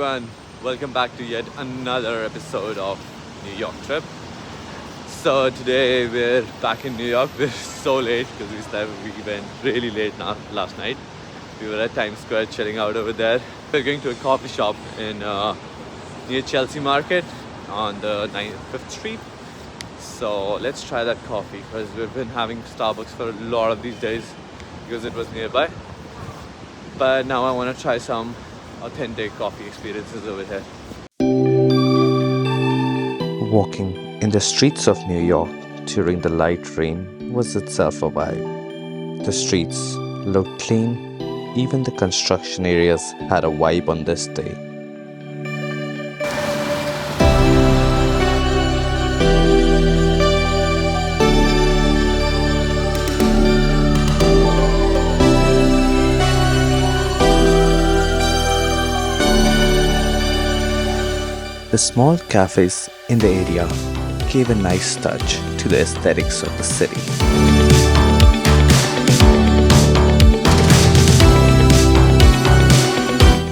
everyone, welcome back to yet another episode of New York trip. So today we're back in New York. We're so late because we went really late last night. We were at Times Square chilling out over there. We're going to a coffee shop in near Chelsea Market on the 5th Street. So let's try that coffee because we've been having Starbucks for a lot of these days because it was nearby. But now I want to try some authentic coffee experiences over here. Walking in the streets of New York during the light rain was itself a vibe. The streets looked clean, even the construction areas had a vibe on this day. The small cafes in the area gave a nice touch to the aesthetics of the city.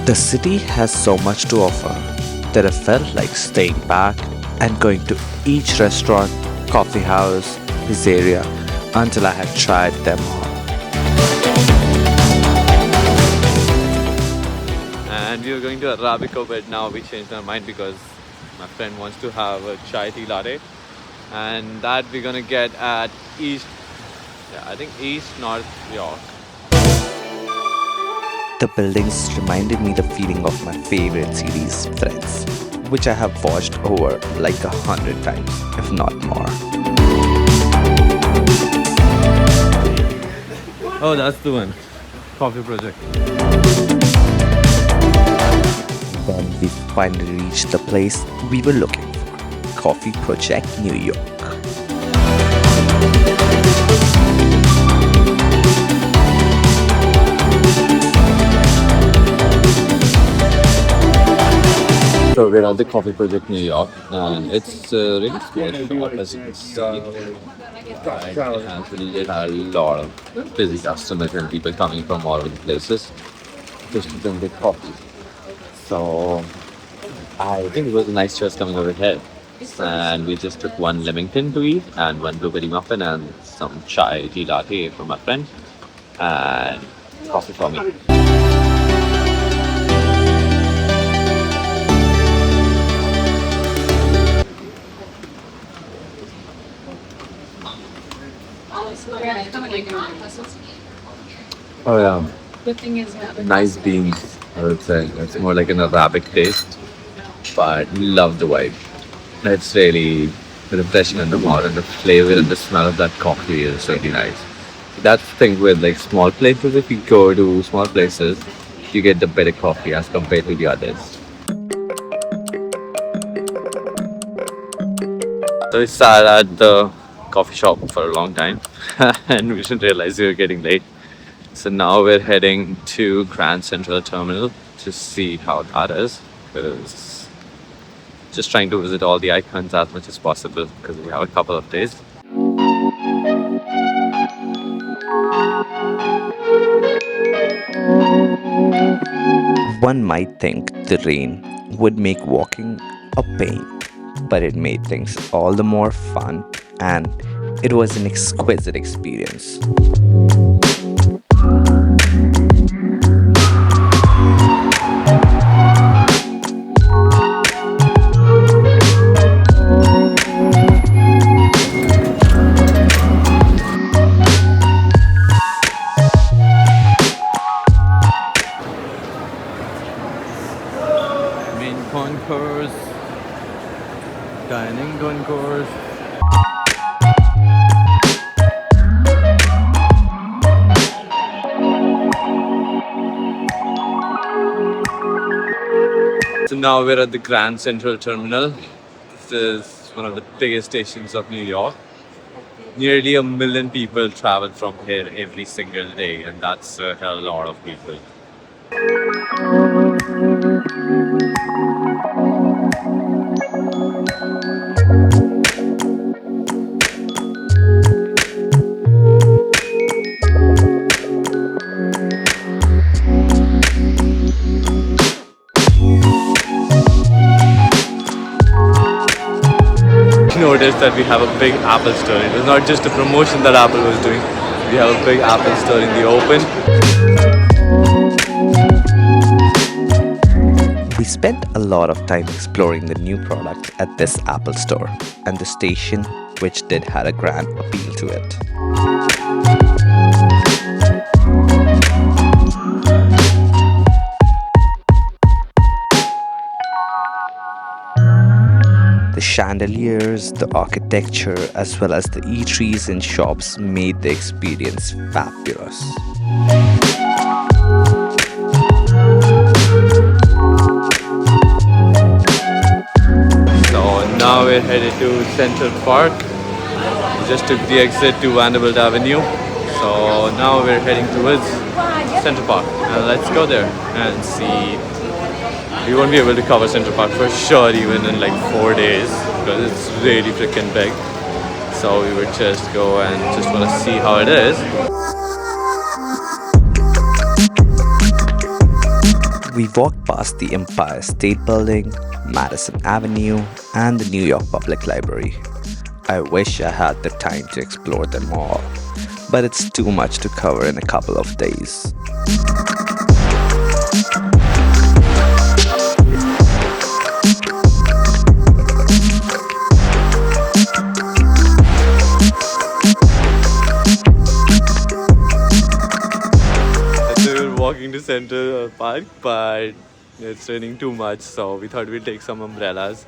The city has so much to offer that I felt like staying back and going to each restaurant, coffee house, pizzeria until I had tried them all. And we were going to Arabico, but now we changed our mind because my friend wants to have a chai tea latte, and that we're gonna get at East North York. The buildings reminded me the feeling of my favorite series, Friends, which I have watched over like 100 times, if not more. Oh, that's the one. Coffee Project. Then we finally reached the place we were looking for, Coffee Project New York. So we're at the Coffee Project New York, and it's a really small shop as you can see. And it had a lot of busy customers and people coming from all over the places just to drink the coffee. So I think it was a nice choice coming over here. And we just took one Leamington to eat and one blueberry muffin and some chai tea latte for my friend and coffee for me. Oh yeah, nice beans. I would say it's more like an Arabic taste, but love the vibe. It's really refreshing in the mouth, and the flavor and the smell of that coffee is really nice. That's the thing with like small places. If you go to small places, you get the better coffee as compared to the others. So we sat at the coffee shop for a long time, and we didn't realize we were getting late. So now we're heading to Grand Central Terminal to see how that is. Because just trying to visit all the icons as much as possible because we have a couple of days. One might think the rain would make walking a pain, but it made things all the more fun and it was an exquisite experience. Main concourse, dining concourse. So now we're at the Grand Central Terminal. This is one of the biggest stations of New York. Nearly 1 million people travel from here every single day, and that's a hell lot of people. noticed that we have a big Apple store. It was not just a promotion that Apple was doing. We have a big Apple store in the open. We spent a lot of time exploring the new products at this Apple store, and the station, which did had a grand appeal to it. The chandeliers, the architecture, as well as the eateries and shops made the experience fabulous. So now we're headed to Central Park. We just took the exit to Vanderbilt Avenue. So now we're heading towards Central Park. And let's go there and see. We won't be able to cover Central Park for sure even in like 4 days because it's really freaking big. So we would just go and just want to see how it is. We walked past the Empire State Building, Madison Avenue, and the New York Public Library. I wish I had the time to explore them all, but it's too much to cover in a couple of days. Walking to Central Park, but it's raining too much, so we thought we'd take some umbrellas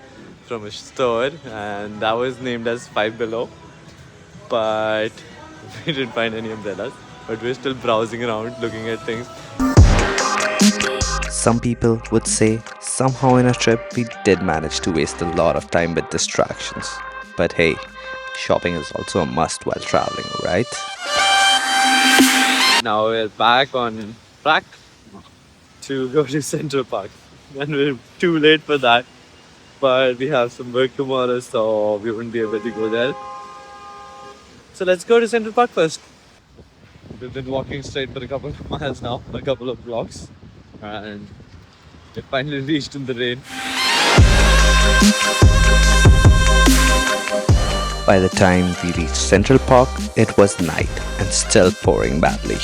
from a store, and that was named as Five Below, but we didn't find any umbrellas. But we're still browsing around, looking at things. Some people would say somehow in a trip we did manage to waste a lot of time with distractions. But hey, shopping is also a must while traveling, right? Now we're back on track to go to Central Park, and we're too late for that, but we have some work tomorrow, so we won't be able to go there. So let's go to Central Park first. We've been walking straight for a couple of miles now, a couple of blocks, and we finally reached in the rain. By the time we reached Central Park, it was night and still pouring badly.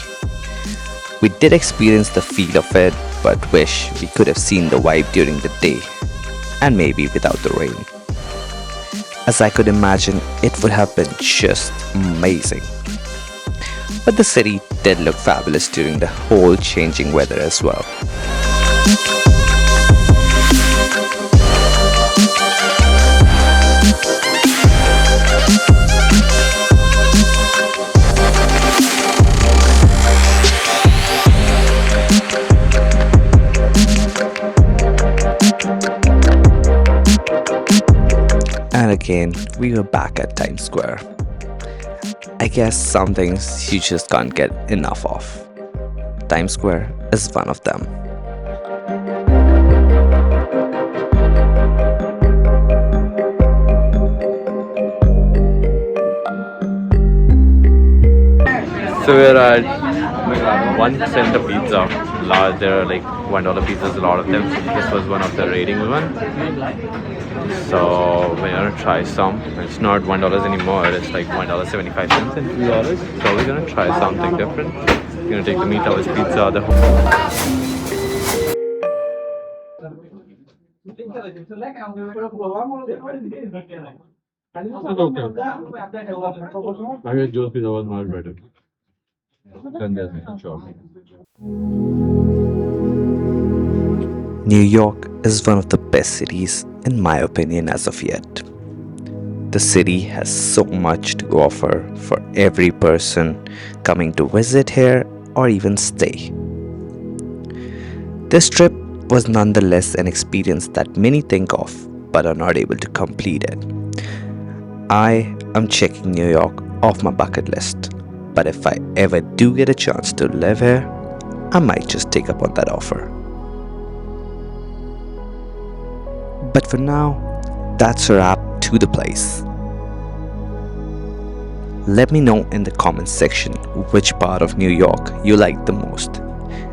We did experience the feel of it, but wish we could have seen the vibe during the day, and maybe without the rain. As I could imagine, it would have been just amazing. But the city did look fabulous during the whole changing weather as well. And again, we were back at Times Square. I guess some things you just can't get enough of. Times Square is one of them. So we're at 1 cent a pizza. There are like $1 pizzas, a lot of them. This was one of the rating one. So we're gonna try some. It's not $1 anymore. It's like $1.75 and $2. So we're gonna try something different. We're gonna take the meat lovers pizza. I guess Joe's pizza was much better. Then there's sure. New York is one of the best cities, in my opinion, as of yet. The city has so much to offer for every person coming to visit here or even stay. This trip was nonetheless an experience that many think of but are not able to complete it. I am checking New York off my bucket list, but if I ever do get a chance to live here, I might just take up on that offer. But for now, that's a wrap to the place. Let me know in the comments section which part of New York you liked the most,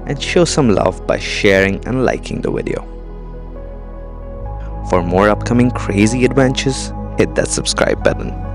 and show some love by sharing and liking the video. For more upcoming crazy adventures, hit that subscribe button.